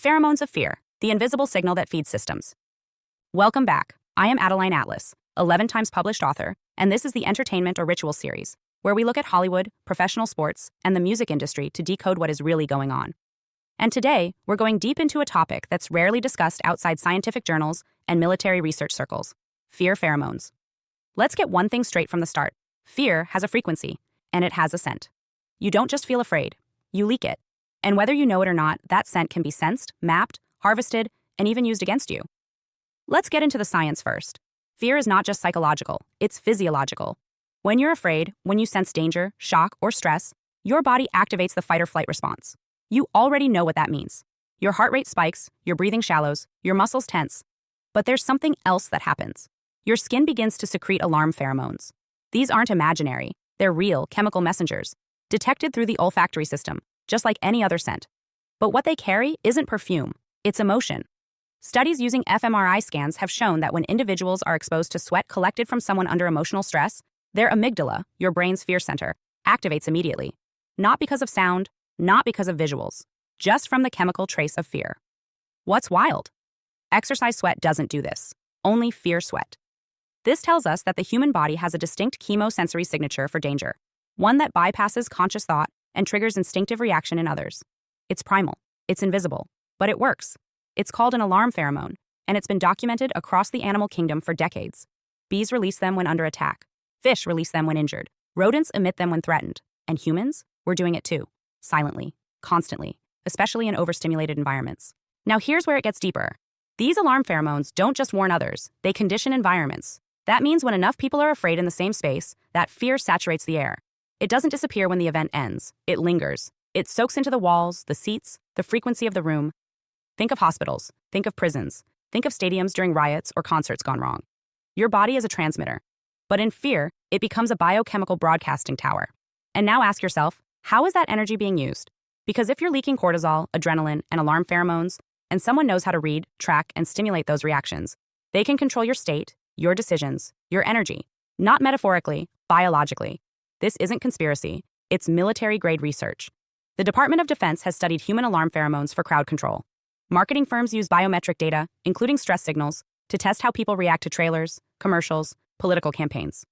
Pheromones of Fear, the invisible signal that feeds systems. Welcome back. I am Adeline Atlas, 11 times published author, and this is the Entertainment or Ritual series, where we look at Hollywood, professional sports, and the music industry to decode what is really going on. And today, we're going deep into a topic that's rarely discussed outside scientific journals and military research circles: fear pheromones. Let's get one thing straight from the start. Fear has a frequency, and it has a scent. You don't just feel afraid, you leak it. And whether you know it or not, that scent can be sensed, mapped, harvested, and even used against you. Let's get into the science first. Fear is not just psychological, it's physiological. When you're afraid, when you sense danger, shock, or stress, your body activates the fight or flight response. You already know what that means. Your heart rate spikes, your breathing shallows, your muscles tense. But there's something else that happens. Your skin begins to secrete alarm pheromones. These aren't imaginary, they're real chemical messengers, detected through the olfactory system, just like any other scent. But what they carry isn't perfume, it's emotion. Studies using fMRI scans have shown that when individuals are exposed to sweat collected from someone under emotional stress, their amygdala, your brain's fear center, activates immediately. Not because of sound, not because of visuals, just from the chemical trace of fear. What's wild? Exercise sweat doesn't do this, only fear sweat. This tells us that the human body has a distinct chemosensory signature for danger, one that bypasses conscious thought and triggers instinctive reaction in others. It's primal, it's invisible, but it works. It's called an alarm pheromone, and it's been documented across the animal kingdom for decades. Bees release them when under attack. Fish release them when injured. Rodents emit them when threatened. And humans, we're doing it too. Silently, constantly, especially in overstimulated environments. Now here's where it gets deeper. These alarm pheromones don't just warn others, they condition environments. That means when enough people are afraid in the same space, that fear saturates the air. It doesn't disappear when the event ends. It lingers. It soaks into the walls, the seats, the frequency of the room. Think of hospitals. Think of prisons. Think of stadiums during riots or concerts gone wrong. Your body is a transmitter. But in fear, it becomes a biochemical broadcasting tower. And now ask yourself, how is that energy being used? Because if you're leaking cortisol, adrenaline, and alarm pheromones, and someone knows how to read, track, and stimulate those reactions, they can control your state, your decisions, your energy. Not metaphorically, biologically. This isn't conspiracy, it's military-grade research. The Department of Defense has studied human alarm pheromones for crowd control. Marketing firms use biometric data, including stress signals, to test how people react to trailers, commercials, political campaigns.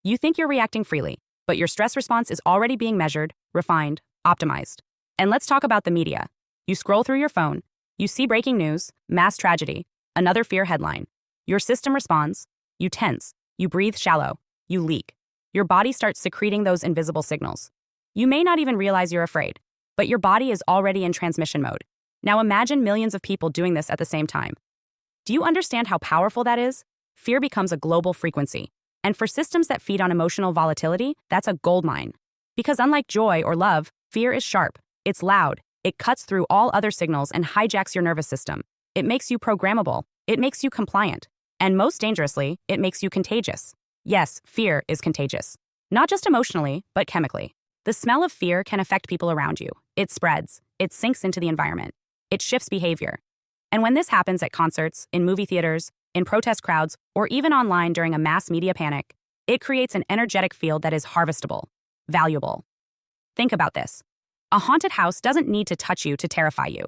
You think you're reacting freely, but your stress response is already being measured, refined, optimized. And let's talk about the media. You scroll through your phone, you see breaking news, mass tragedy, another fear headline. Your system responds, you tense, you breathe shallow, you leak. Your body starts secreting those invisible signals. You may not even realize you're afraid, but your body is already in transmission mode. Now imagine millions of people doing this at the same time. Do you understand how powerful that is? Fear becomes a global frequency. And for systems that feed on emotional volatility, that's a goldmine. Because unlike joy or love, fear is sharp, it's loud, it cuts through all other signals and hijacks your nervous system. It makes you programmable, it makes you compliant, and most dangerously, it makes you contagious. Yes, fear is contagious. Not just emotionally, but chemically. The smell of fear can affect people around you. It spreads, it sinks into the environment. It shifts behavior. And when this happens at concerts, in movie theaters, in protest crowds, or even online during a mass media panic, it creates an energetic field that is harvestable, valuable. Think about this. A haunted house doesn't need to touch you to terrify you.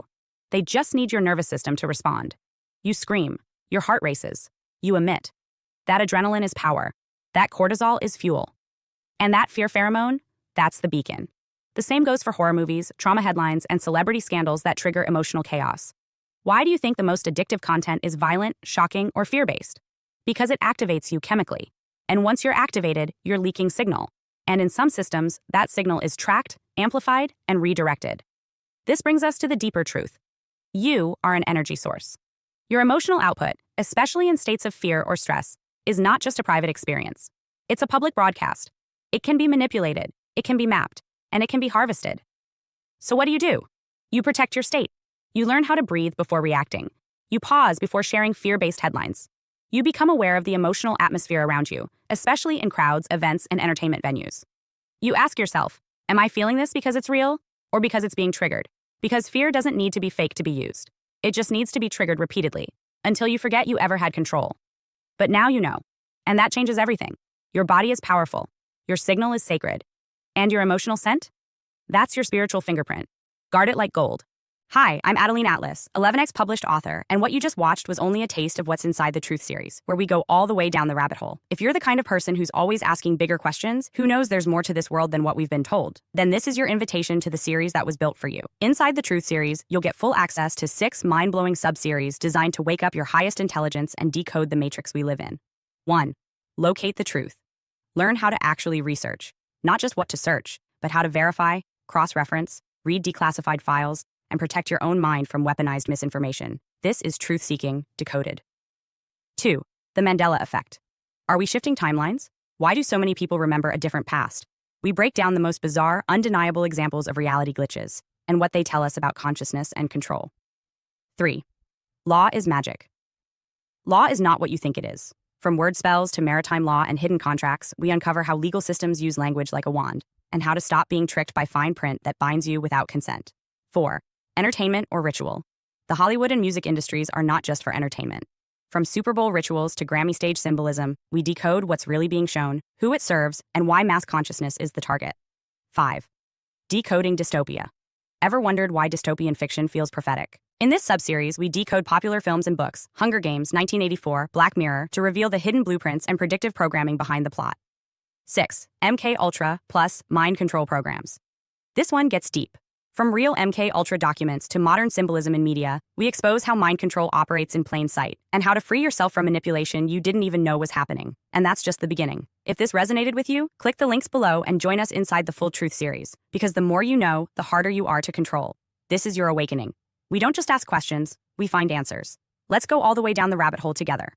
They just need your nervous system to respond. You scream, your heart races, you emit. That adrenaline is power. That cortisol is fuel. And that fear pheromone, that's the beacon. The same goes for horror movies, trauma headlines, and celebrity scandals that trigger emotional chaos. Why do you think the most addictive content is violent, shocking, or fear-based? Because it activates you chemically. And once you're activated, you're leaking signal. And in some systems, that signal is tracked, amplified, and redirected. This brings us to the deeper truth. You are an energy source. Your emotional output, especially in states of fear or stress, is not just a private experience. It's a public broadcast. It can be manipulated, it can be mapped, and it can be harvested. So what do? You protect your state. You learn how to breathe before reacting. You pause before sharing fear-based headlines. You become aware of the emotional atmosphere around you, especially in crowds, events, and entertainment venues. You ask yourself, am I feeling this because it's real, or because it's being triggered? Because fear doesn't need to be fake to be used. It just needs to be triggered repeatedly, until you forget you ever had control. But now you know, and that changes everything. Your body is powerful. Your signal is sacred. And your emotional scent? That's your spiritual fingerprint. Guard it like gold. Hi, I'm Adeline Atlas, 11x published author, and what you just watched was only a taste of what's inside the Truth series, where we go all the way down the rabbit hole. If you're the kind of person who's always asking bigger questions, who knows there's more to this world than what we've been told, then this is your invitation to the series that was built for you. Inside the Truth series, you'll get full access to 6 mind-blowing sub-series designed to wake up your highest intelligence and decode the matrix we live in. 1. Locate the truth. Learn how to actually research, not just what to search, but how to verify, cross-reference, read declassified files, and protect your own mind from weaponized misinformation. This is truth-seeking, decoded. 2. The Mandela effect. Are we shifting timelines? Why do so many people remember a different past? We break down the most bizarre, undeniable examples of reality glitches and what they tell us about consciousness and control. 3. Law is magic. Law is not what you think it is. From word spells to maritime law and hidden contracts, we uncover how legal systems use language like a wand and how to stop being tricked by fine print that binds you without consent. 4. Entertainment or ritual. The Hollywood and music industries are not just for entertainment. From Super Bowl rituals to Grammy stage symbolism, we decode what's really being shown, who it serves, and why mass consciousness is the target. 5. Decoding dystopia. Ever wondered why dystopian fiction feels prophetic? In this subseries, we decode popular films and books, Hunger Games, 1984, Black Mirror, to reveal the hidden blueprints and predictive programming behind the plot. 6. MK Ultra plus mind control programs. This one gets deep. From real MK Ultra documents to modern symbolism in media, we expose how mind control operates in plain sight and how to free yourself from manipulation you didn't even know was happening. And that's just the beginning. If this resonated with you, click the links below and join us inside the Full Truth series, because the more you know, the harder you are to control. This is your awakening. We don't just ask questions, we find answers. Let's go all the way down the rabbit hole together.